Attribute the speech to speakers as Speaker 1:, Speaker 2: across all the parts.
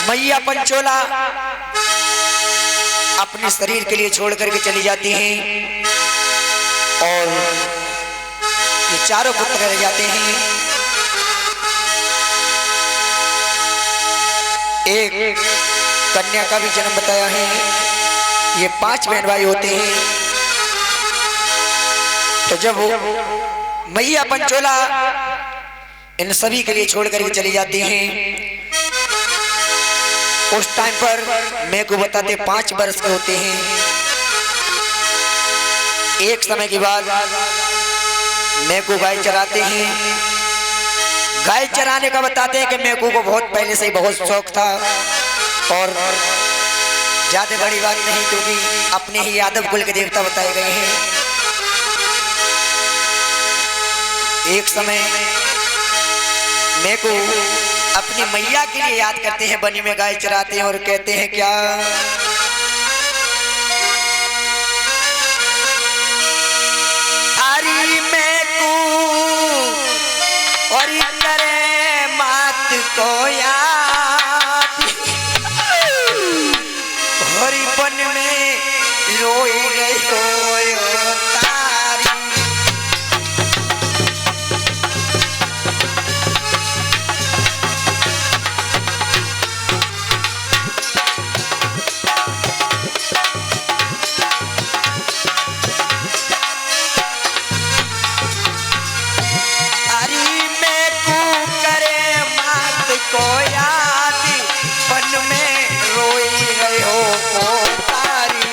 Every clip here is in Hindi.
Speaker 1: मैया पंचोला अपने शरीर के लिए छोड़ करके चली जाती हैं और ये चारों पुत्र रह जाते हैं। एक कन्या का भी जन्म बताया है। ये 5 बहन भाई होते हैं। तो जब मैया पंचोला इन सभी के लिए छोड़ करके चली जाती हैं, उस टाइम पर मैं को बताते 5 वर्ष के होते हैं। एक समय के बाद मैं को गाय चराते हैं। गाय चराने का बताते हैं कि मैं को बहुत पहले से ही बहुत शौक था और ज्यादा बड़ी बात नहीं, क्योंकि अपने ही यादव कुल के देवता बताए गए हैं। एक समय मैं को अपनी मैया के लिए याद करते हैं, बनी में गाय चराते हैं और कहते हैं क्या, अरे मैं को और करे मात को याद, हरी बन में रोई गई हो तारी। को याद बन में रोई गए हो तारी।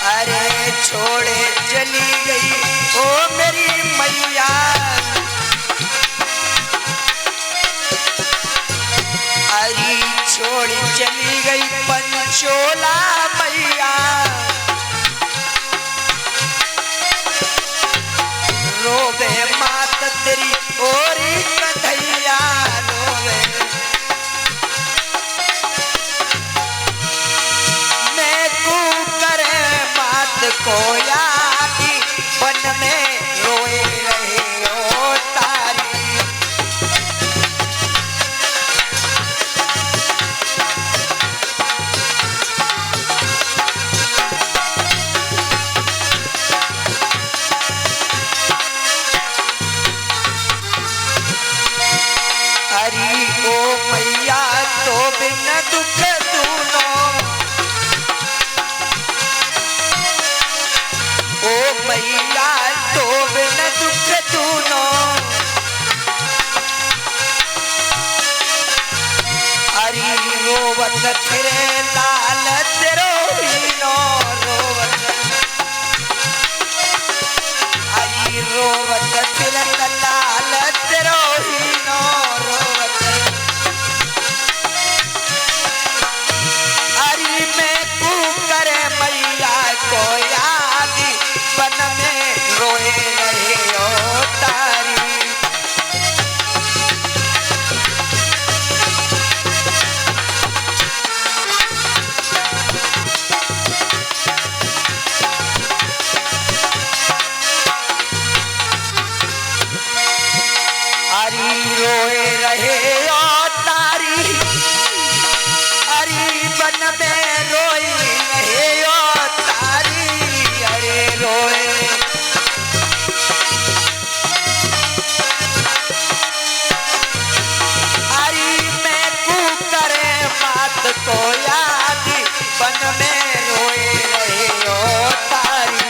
Speaker 1: अरे छोड़े चली गई ओ मेरी मैया, अरे छोड़ी चली गई पंचोला मैया। रोवे मात तेरी ओरी कन्हैया, रोवे मैं को करे मात को याद बन में रोए रहे हो तारी। हरी ओ मैया तो बिन दुख दूनो, ओ मैया तो बिन दुख दूनो। हरी रोवत फिरे लाल तेरो हीनो, रोवत हरी रोवत फिरे लाल तेरो हीनो, को याद बन में रोए रहे हो तारी। अरे रोए रहे हो तारी, अरे बन में रोई रहे हो तारी। अरे रोए अरे मैं को करे बात को याद बन में रोए रहे हो तारी।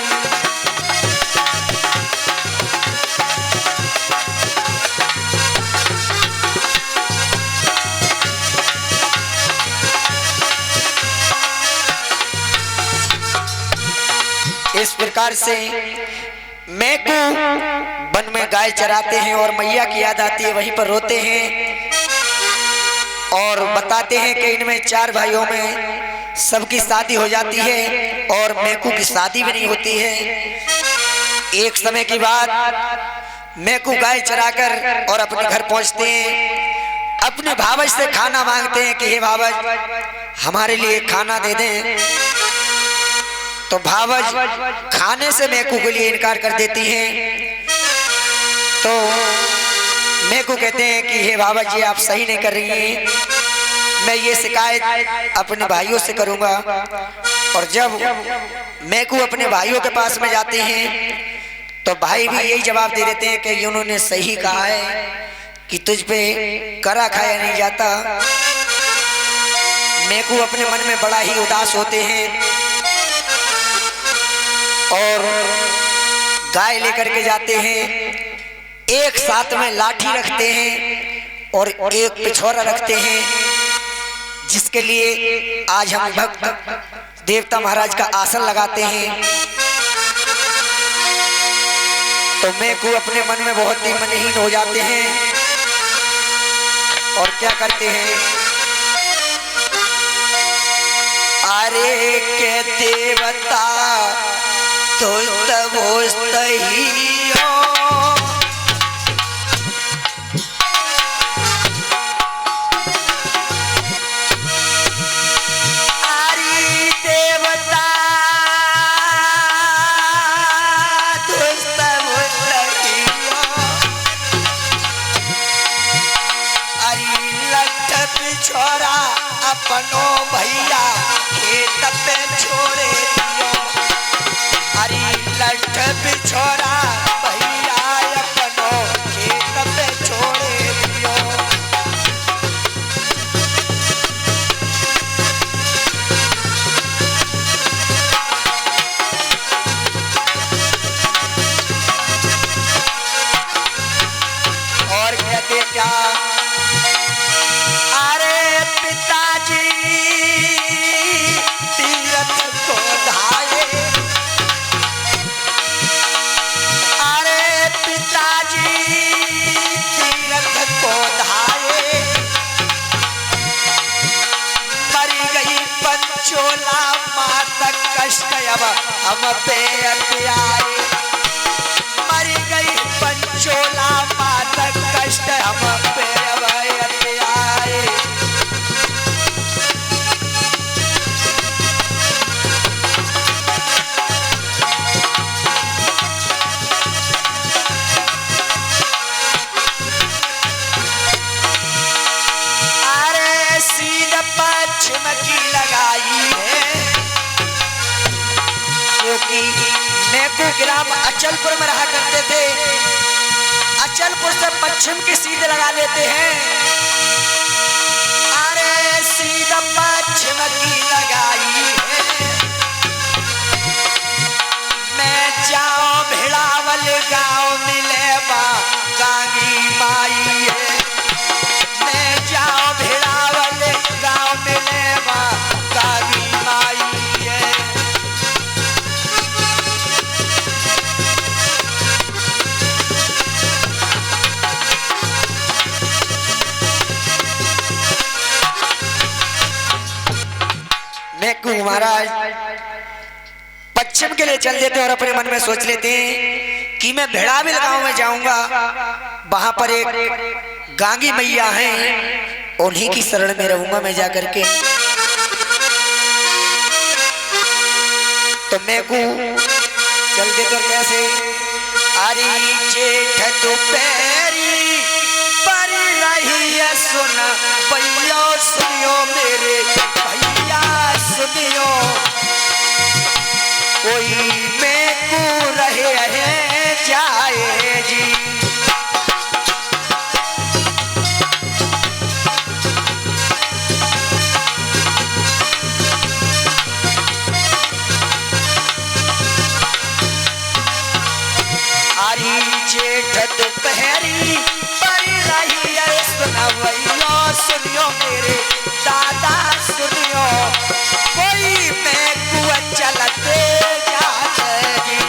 Speaker 1: इस प्रकार से मैं को वन में गाय चराते हैं और मैया की याद आती है, वहीं पर रोते हैं और बताते हैं कि इनमें 4 भाइयों में सबकी शादी हो जाती है और मैकू की शादी भी नहीं होती है। एक समय की बात मैकू गाय चराकर और अपने घर पहुंचते हैं, अपने भावज से खाना मांगते हैं कि हे भावज हमारे लिए खाना दे दें। तो भावज खाने से मेकू के लिए इनकार कर देती हैं। तो मेकू कहते हैं कि हे भावज जी, आप सही नहीं कर रही हैं, मैं ये शिकायत अपने भाइयों से करूंगा। और जब मेकू अपने भाइयों के पास में जाते हैं तो भाई भी यही जवाब दे देते हैं कि उन्होंने सही कहा है कि तुझ पे करा खाया नहीं जाता। मेकू अपने मन में बड़ा ही उदास होते हैं और गाय लेकर के जाते हैं। एक साथ में लाठी रखते हैं और एक पिछोरा रखते हैं, जिसके लिए आज हम भक्त देवता महाराज का आसन लगाते हैं। तो मेकू अपने मन में बहुत ही मनहीन हो जाते हैं और क्या करते हैं, अरे के देवता तो तब ही छोरा अपनो भैया खेत पे छोड़े दियो। अरे लठ बिछोरा भैया अपनो खेत पे छोड़े दियो। और कहते क्या, चोला मातक कष्ट अब हम पे अत्याए। मरी गई पंचोला मातक कष्ट हम पे अब अत्याए। अरे सीध पश्चिम की लगाई है, क्योंकि मेकू ग्राम अचलपुर में रहा करते थे। अचलपुर से पश्चिम की सीध लगा लेते हैं। अरे सीध पश्चिम की लगाई है, मैं जाऊं भिड़ावल गांव मिले बा गांगी माई है। मैं जाऊं भिड़ावल गांव मिले बा गांगी माई है। मेकू महाराज पश्चिम के लिए चल देते और अपने मन में सोच लेते हैं कि मैं भेड़ाविल गांव में जाऊंगा, वहां पर एक गांगी मैया हैं, उन्हीं की शरण में रहूंगा मैं जाकर के। तो मेकू चल देते और कैसे, अरे जेठ दोपहरी पर रही है सुन भैया सुनियो मेरे भैया सुनियो, कोई मेकू रहे हैं जाए जी। अरे जेठ दोपहरी पर रही है सुनवैया सुनियो मेरे दादा सुनियो, कोई मेकू चलते जाते जी।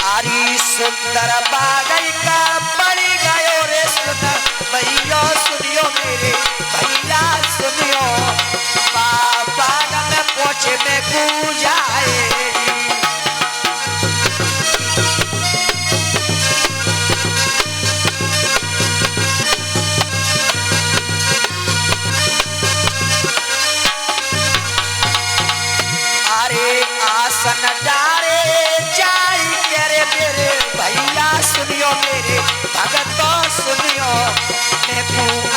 Speaker 1: अरे सुंदर बागई का पड़ी गयो रे सुन भैया सुनियो मेरे भैया सुनियो, बाग में पहुंचे मेकू जाए। भैया सुनियो मेरे भगतो सुनियो, मैं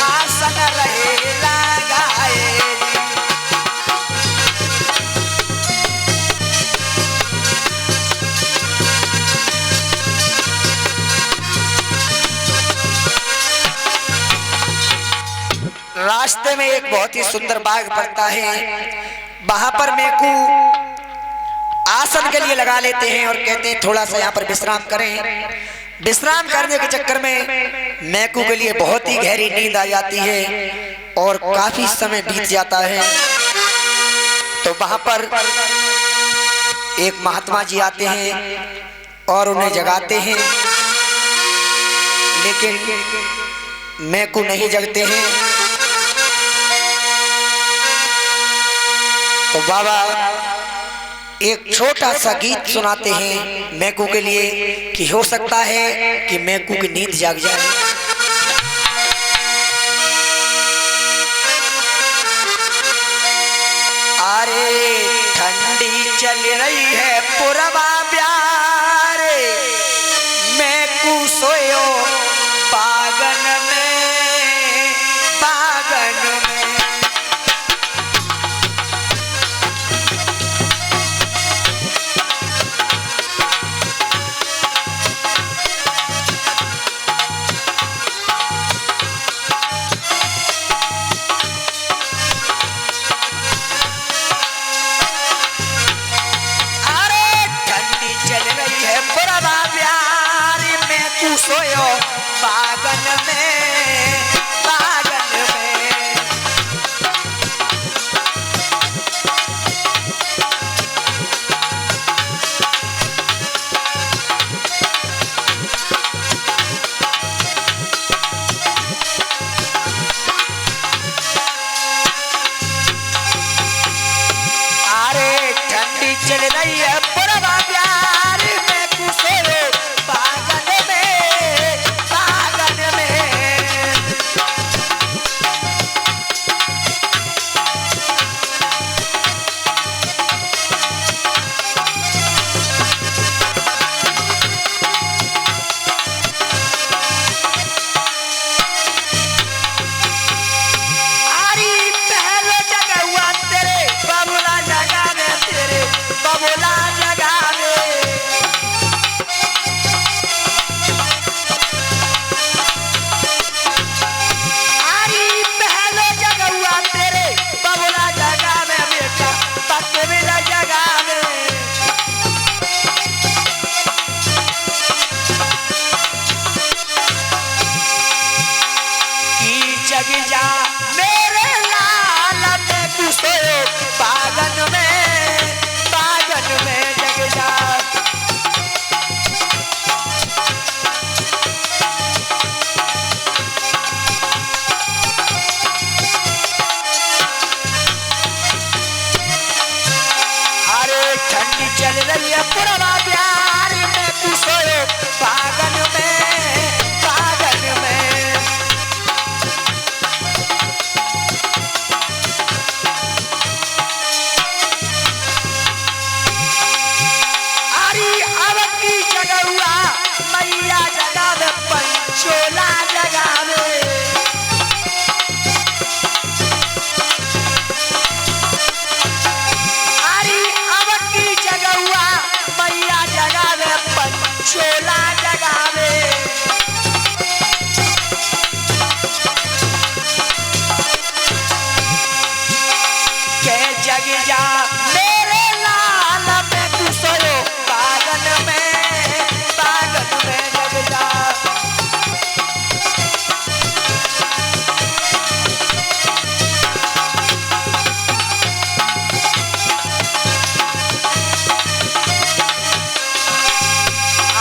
Speaker 1: आसन रहे लगाए। रास्ते में एक बहुत ही सुंदर बाग पड़ता है, वहां पर मेकू आसन के लिए लगा लेते हैं और कहते हैं थोड़ा सा यहाँ पर विश्राम करें। विश्राम करने के चक्कर में मेकू के लिए बहुत ही गहरी नींद आ जाती है और काफी समय बीत जाता है। तो वहां पर एक महात्मा जी आते हैं और उन्हें जगाते हैं, लेकिन मेकू नहीं जगते हैं। तो बाबा एक छोटा सा गीत सुनाते हैं मेकू के लिए कि हो सकता है कि मेकू की नींद जाग जाए। अरे ठंडी चल रही है पुरवा प्यारे, मेकू सोयो बागन में, बागन में। सोयो बागन में, बागन में। अरे ठंडी चल रही है पुरवा प्यार, मैं सोयो बागन में, बागन में। अरे पहले जगह हुआ तेरे बबुला जगह में, तेरे बबुला जगह में। जग जा मेरे लाल मेकू सोयो बागन में, बागन में जग जा। अरे ठंडी चल रही है पुरवा प्यार, मेकू सोयो बागन में, बागन में। मैया जगह में पंचोला जगह में। अरे अब की जगह हुआ मैया जगह में पंचोला जगह में। के जग जा मेरे लाल मेकू सोयो बागन में, बागन में जग जा।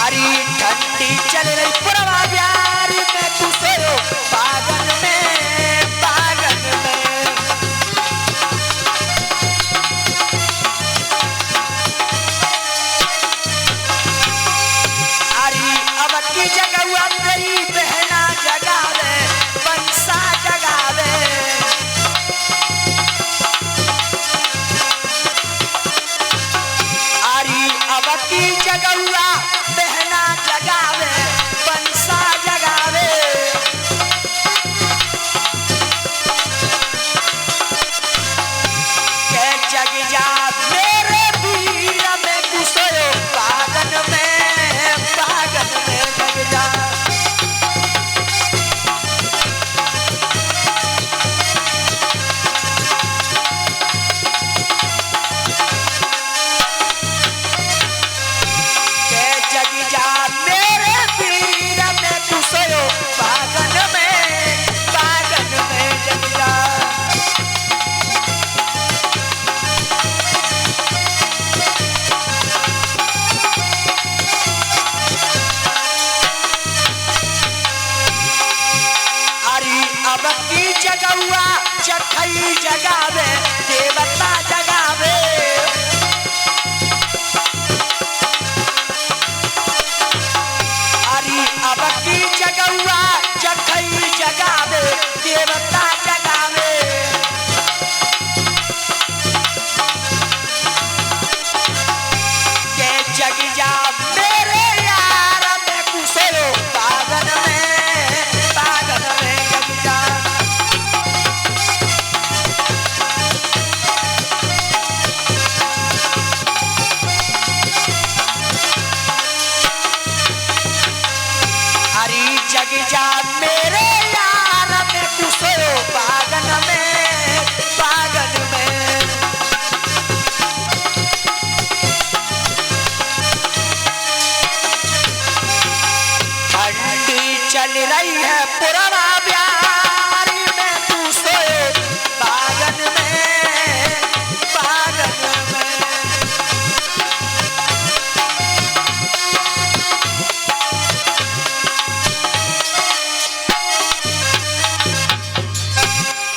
Speaker 1: अरे ठंडी चल रही पुरवा प्यार, मेकू सोयो बागन में, बागन में। अरे अब की जगह हुआ तेरी बहना जगह में, बंसा जगह में। अरे अब की जगह हुआ बहना जगह की जगहुआ जखई जगावे देवता जगावे। अरे अब की जगहुआ जखई जगावे देवता जगावे। के जग जा मेरे यार मैं कुशलो पागल में जग जा। अरे जग जा मेरे यार मैं कुशलो पागल में। चल रही है पुराना प्यारी में तू सोए बागन में।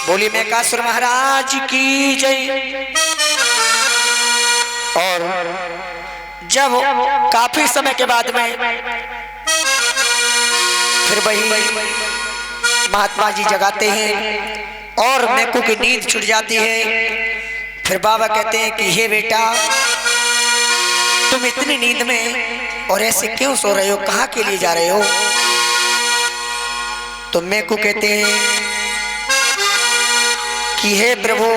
Speaker 1: बोली मेकासुर महाराज की जय। और जब काफी समय के बाद में फिर वही महात्मा जी जगाते हैं और मेको की नींद छूट जाती है। फिर बाबा कहते हैं कि हे बेटा तुम इतनी नींद में और ऐसे क्यों सो रहे हो, कहाँ के लिए जा रहे हो? तो मेको कहते हैं कि हे प्रभु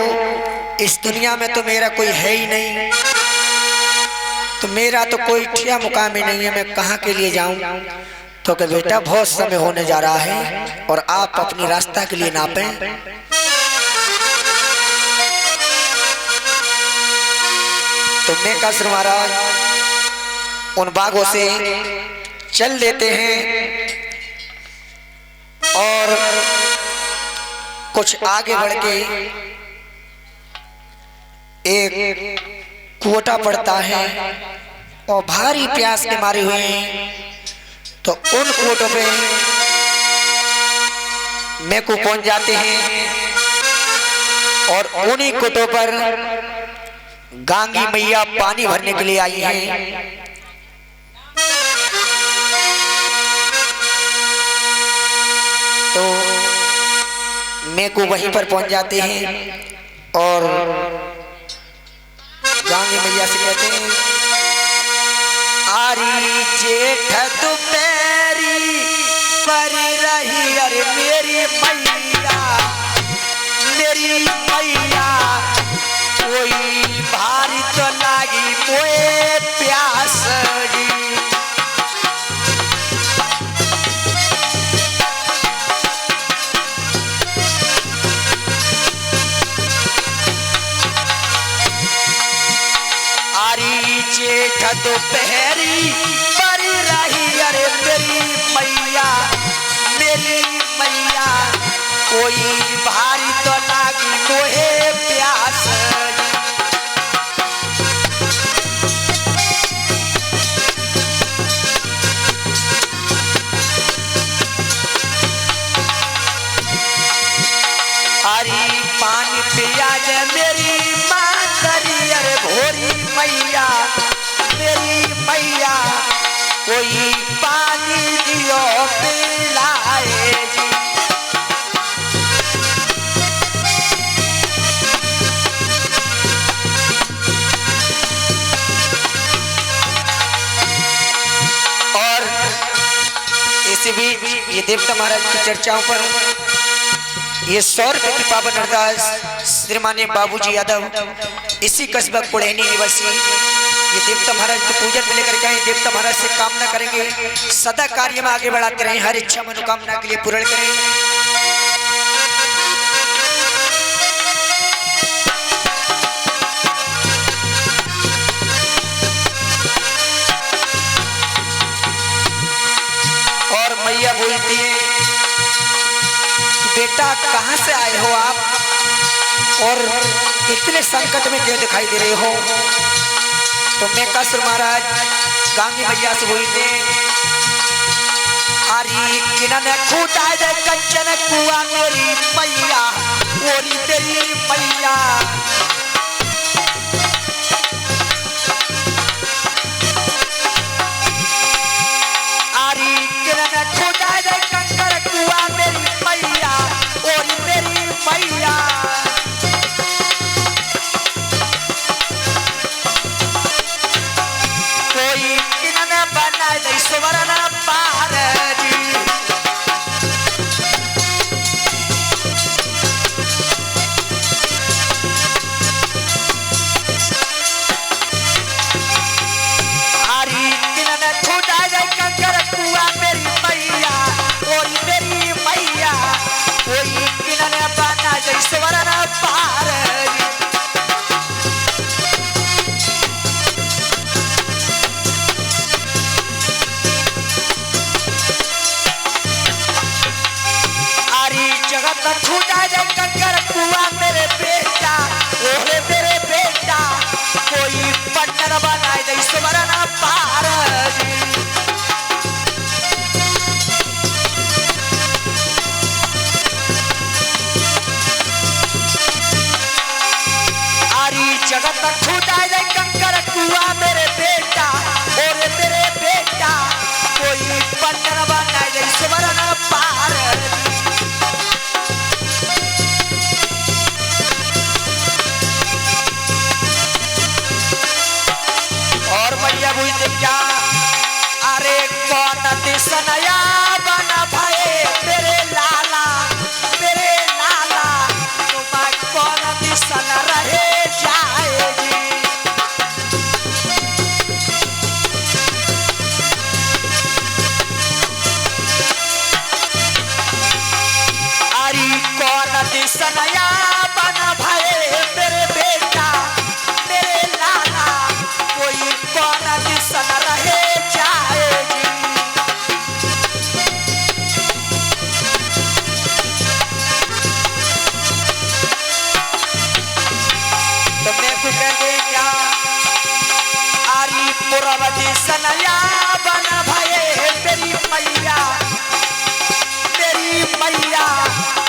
Speaker 1: इस दुनिया में तो मेरा कोई है ही नहीं, तो मेरा तो कोई ठिया मुकाम ही नहीं है, मैं कहाँ के लिए जाऊं? तो कि बेटा बहुत समय होने जा रहा है और आप अपनी रास्ता के लिए नापें। तो मेकासुर महाराज उन बागों से चल देते हैं और कुछ आगे बढ़ के एक कुआं पड़ता है और भारी प्यास के मारे हुए हैं। तो उन कुओं पे मेको पहुंच जाते हैं और उन्हीं कुओं पर गांगी मैया पानी भरने के लिए आई हैं। तो मेको वहीं पर पहुंच जाते हैं और गांगी मैया से कहते हैं आरी जेठ दोपहरी पर रही अरे मेरी मैया कोई भारी तो लागी मोए प्यास जी। आरी जेठ दोपहरी पर रही अरे मेरी मैया कोई भारी तो लागी मोहे प्यास। अरे पानी पिया दे मेरी माँ करी अरे भोरी मैया मेरी मैया कोई पानी दियो पिलाए जी। और इसी बीच ये देवता महाराज की चर्चाओं पर ये 100 रुपये की पावन अरदास श्रीमान्य बाबूजी यादव इसी कस्बा कुड़ैनी निवासी ये देवता महाराज के पूजन में लेकर के आए। देवता महाराज से कामना करेंगे सदा कार्य में आगे बढ़ाते रहें, हर इच्छा मनोकामना के लिए पूर्ण करें। और मैया बोलती है बेटा कहाँ से आए हो आप और इतने संकट में क्यों दिखाई दे रहे हो? तो मेकासुर महाराज गांगी मैया से बोलते हैं आरी किनन खुदा दे कंचन कुआ मेरी मैया ओरी तेरी मैया आरी किनन खुदा दे कंचन कुआ मेरी मैया ओरी तेरी मैया कोई किनन बना दे सुवर्ण पार छूटा जाए कंकर कुआ मेरे बेटा ओहे मेरे बेटा कोई पट्टर बनाए दे स्वर्ण पार आरी जगत छूटा जाए कंकर कुआ मेरे बेटा ओहे मेरे बेटा कोई पट्टर बनाए दे स्वर्ण पार क्या अरे कौन दिसनया बना भाई तेरे लाला तुम कौन दिसन रहे जाएगी अरे कौन दिसनया बना भाई मेरे बेटा मेरे लाला कोई कौन दिसन रहे जाएगी तुमने कुछ कहते क्या आरी पुरब दिसनया बना भाई मेरी मैया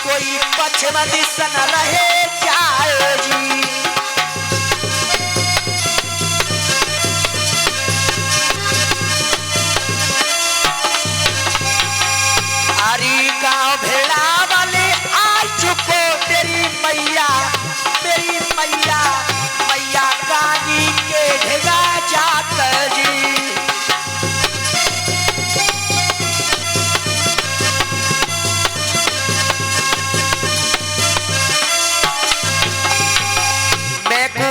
Speaker 1: कोई पश्चिम दिसन रहे जाएगी गाँव भेड़ा वाले आज चुको तेरी मैया मैया कानी के ढेगा जात जी मैं को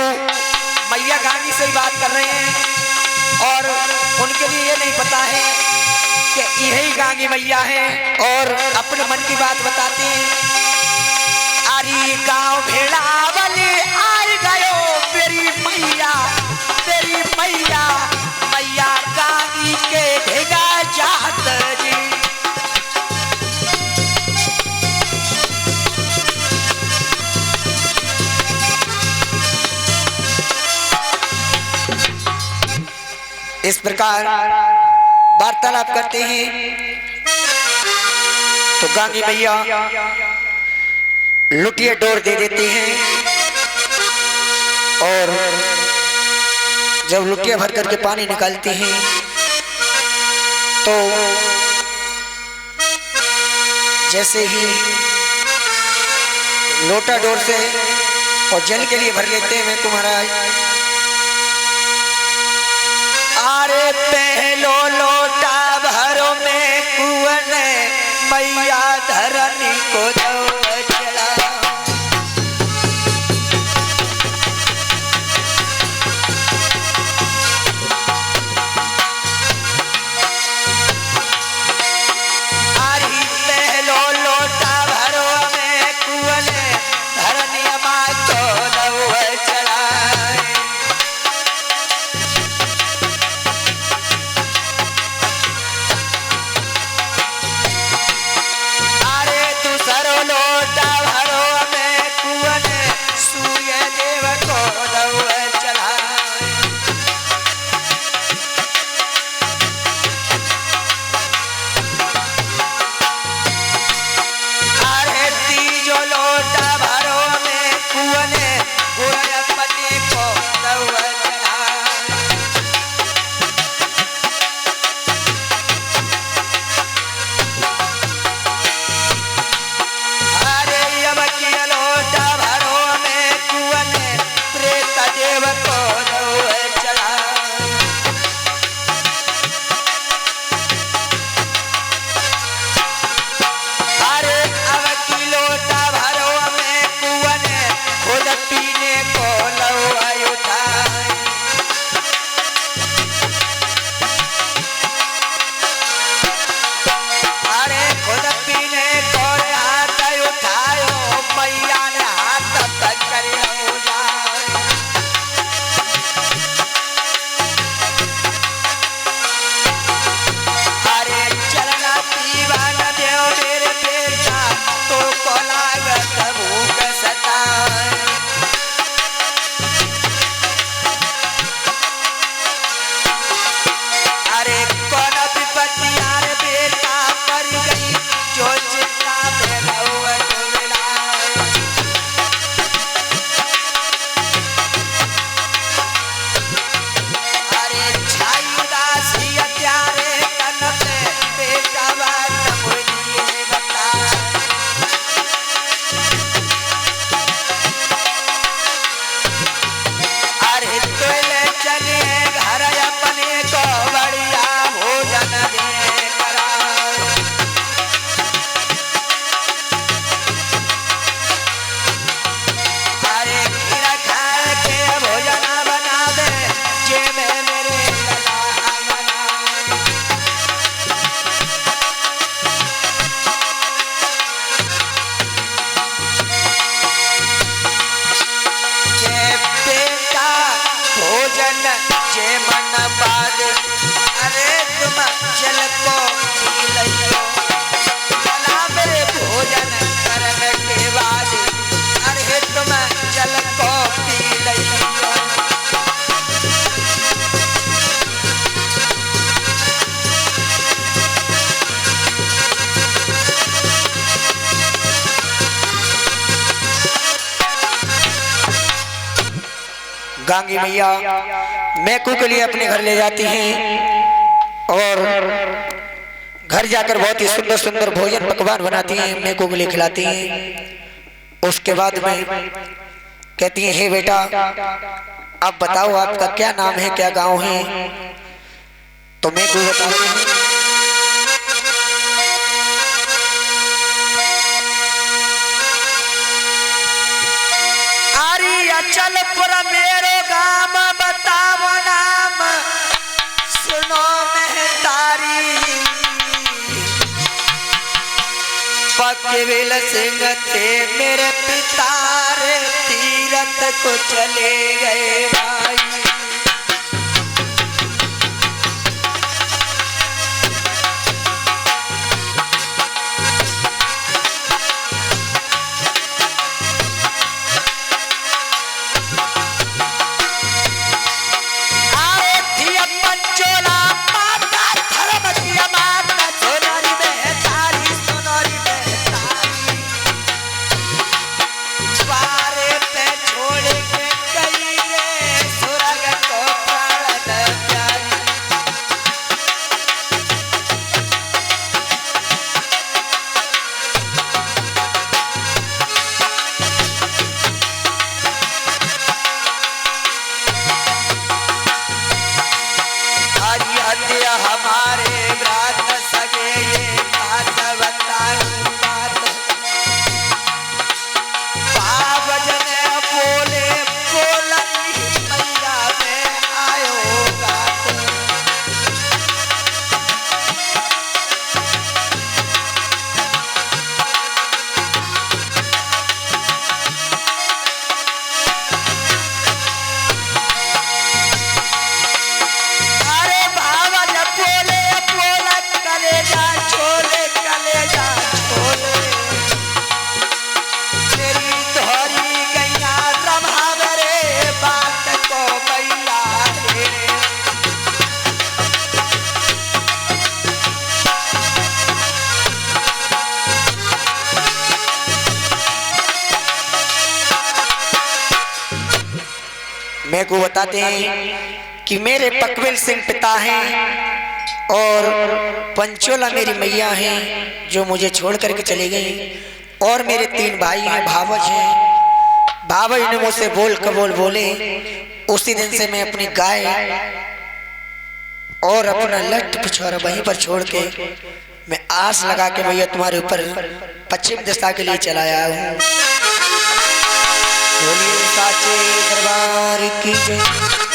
Speaker 1: मैया गानी से ही बात कर रहे हैं और उनके लिए ये नहीं पता है कि यही गांगी मैया है और अपने मन की बात बताते हैं आरी गांव भेड़ा वाले आर गयो मेरी मैया मैया गांगी के ढेगा जात जी इस प्रकार वार्तालाप करते हैं तो गांगी मैया लुटिया डोर दे देती हैं और जब लुटिया भर करके पानी निकालती हैं तो जैसे ही लोटा डोर से और जल के लिए भर लेते हैं मैं तुम्हारा अरे पहलो लोटा भरो में कुआं मैया धरनी को दो चला अरे पहलो लोटा भरो में कुआं धरनी माँ को दो चला मन बाद अरे तुम जल को पी लियो चला मेरे भोजन करने के बाद अरे तुम जल को पी लियो। गांगी मैया मैकू के लिए अपने घर ले जाती हैं और घर जाकर बहुत ही सुंदर सुंदर भोजन पकवान बनाती हैं, मैकू के लिए खिलाती हैं। उसके बाद में कहती हैं हे बेटा आप बताओ आपका क्या नाम है, क्या गांव है। तो मैकू बताती है चलपुर मेरो गाम बताओ नाम सुनो महतारी पकविल सिंह थे मेरे पिता रे तीरथ को चले गए भाई। हमारे व्रत सगे ये बात बताऊं बात बाबजन बोले बोलनी मैया में आयो गात। मेरे को बताते हैं कि मेरे पकविल सिंह पिता हैं और पंचोला मेरी मैया हैं जो मुझे छोड़ करके चली गई और मेरे 3 भाई हैं भावज हैं। भावज ने मुझसे बोल कबोल बोले उसी दिन से मैं अपनी गाय और अपना लट पिछवाड़ा वहीं पर छोड़ के मैं आस लगा के भैया तुम्हारे ऊपर पश्चिम दिशा के लिए चला आया हूँ। साचे दरबार की जय।